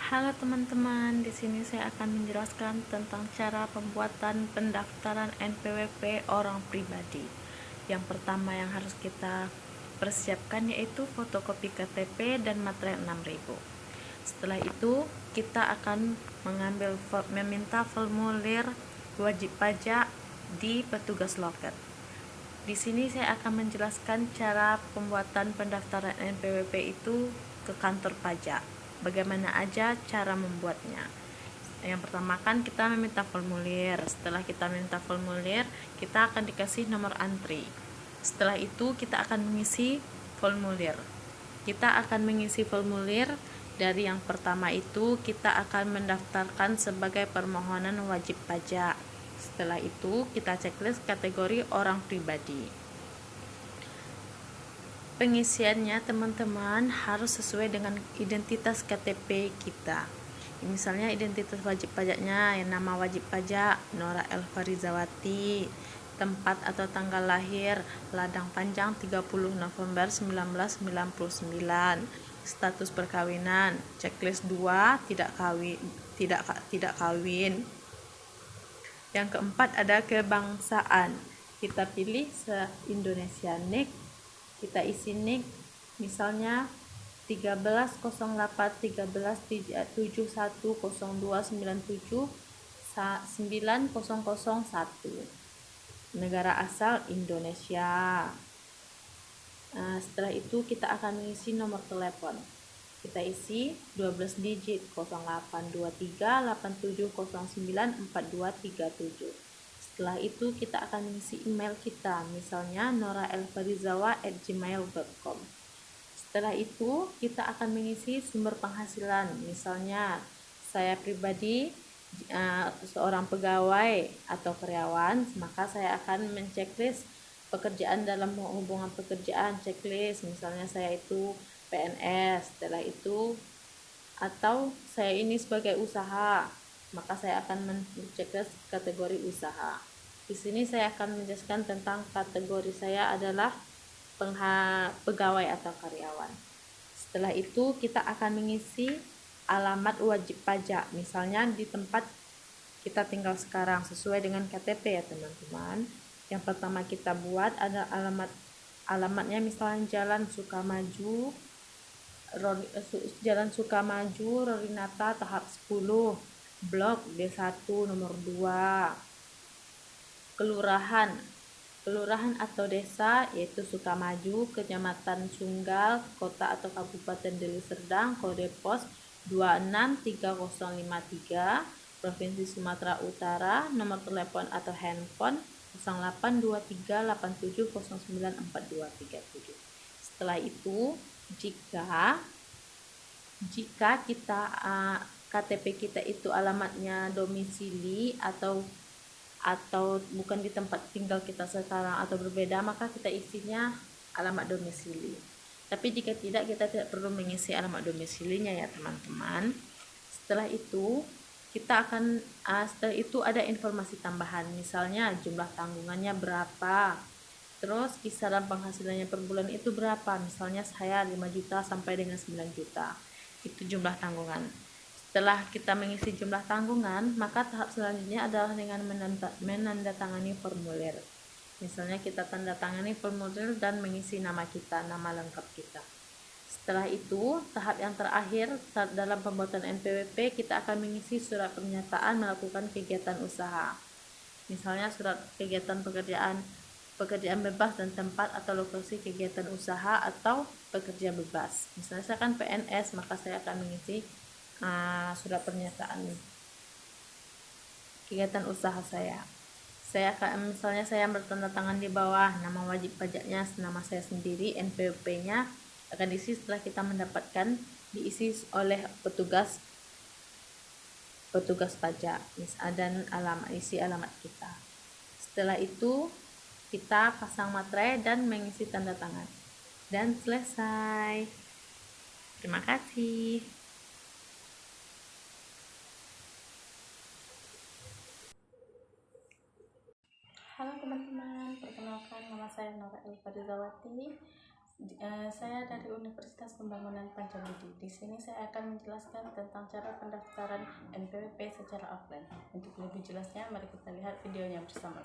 Halo teman-teman, di sini saya akan menjelaskan tentang cara pembuatan pendaftaran NPWP orang pribadi. Yang pertama yang harus kita persiapkan yaitu fotokopi KTP dan materai 6000. Setelah itu, kita akan meminta formulir wajib pajak di petugas loket. Di sini saya akan menjelaskan cara pembuatan pendaftaran NPWP itu ke kantor pajak. Bagaimana aja cara membuatnya. Yang pertama kan kita meminta formulir. Setelah kita minta formulir, kita akan dikasih nomor antri. Setelah itu kita akan mengisi formulir. Kita akan mengisi formulir. Dari yang pertama itu kita akan mendaftarkan sebagai permohonan wajib pajak. Setelah itu kita checklist kategori orang pribadi. Pengisiannya teman-teman harus sesuai dengan identitas KTP kita. Misalnya identitas wajib pajaknya, yang nama wajib pajak Nora El Farizawati, tempat atau tanggal lahir Ladang Panjang 30 November 1999, status perkawinan checklist 2 tidak kawin. Yang keempat ada kebangsaan, kita pilih se-Indonesia. Nik kita isi nik misalnya 1308137102979001, negara asal Indonesia. Setelah itu kita akan mengisi nomor telepon, kita isi 12 digit 082387094237. Setelah itu kita akan mengisi email kita, misalnya noraelfarizawa@gmail.com. Setelah itu kita akan mengisi sumber penghasilan, misalnya saya pribadi seorang pegawai atau karyawan, maka saya akan menceklis pekerjaan dalam hubungan pekerjaan, checklist misalnya saya itu PNS. Setelah itu atau saya ini sebagai usaha, maka saya akan menceklis kategori usaha. Di sini saya akan menjelaskan tentang kategori saya adalah pegawai atau karyawan. Setelah itu kita akan mengisi alamat wajib pajak, misalnya di tempat kita tinggal sekarang sesuai dengan KTP ya teman-teman. Yang pertama kita buat ada alamatnya, misalnya Jalan Sukamaju Rorinata tahap 10, blok D1 nomor 2. Kelurahan atau desa yaitu Sukamaju, Kecamatan Sunggal, Kota atau Kabupaten Deli Serdang, kode pos 263053, Provinsi Sumatera Utara, nomor telepon atau handphone 082387094237. Setelah itu jika kita KTP kita itu alamatnya domisili atau bukan di tempat tinggal kita sekarang atau berbeda, maka kita isinya alamat domisili. Tapi jika tidak, kita tidak perlu mengisi alamat domisilinya ya teman-teman. Setelah itu setelah itu ada informasi tambahan, misalnya jumlah tanggungannya berapa, terus kisaran penghasilannya per bulan itu berapa, misalnya saya 5 juta sampai dengan 9 juta, itu jumlah tanggungan. Setelah kita mengisi jumlah tanggungan, maka tahap selanjutnya adalah dengan menandatangani formulir. Misalnya kita tanda tangani formulir dan mengisi nama kita, nama lengkap kita. Setelah itu, tahap yang terakhir dalam pembuatan NPWP, kita akan mengisi surat pernyataan melakukan kegiatan usaha. Misalnya surat kegiatan pekerjaan bebas dan tempat atau lokasi kegiatan usaha atau pekerja bebas. Misalnya saya kan PNS, maka saya akan mengisi surat pernyataan kegiatan usaha saya. Misalnya saya bertanda tangan di bawah nama wajib pajaknya, nama saya sendiri, NPWP-nya akan diisi setelah kita mendapatkan, diisi oleh petugas pajak dan isi alamat kita. Setelah itu kita pasang materai dan mengisi tanda tangan dan selesai. Terima kasih. Halo teman-teman, perkenalkan nama saya Nora El Farizawati. Saya dari Universitas Pembangunan Pancabudi. Di sini saya akan menjelaskan tentang cara pendaftaran NPWP secara offline. Untuk lebih jelasnya, mari kita lihat videonya bersama.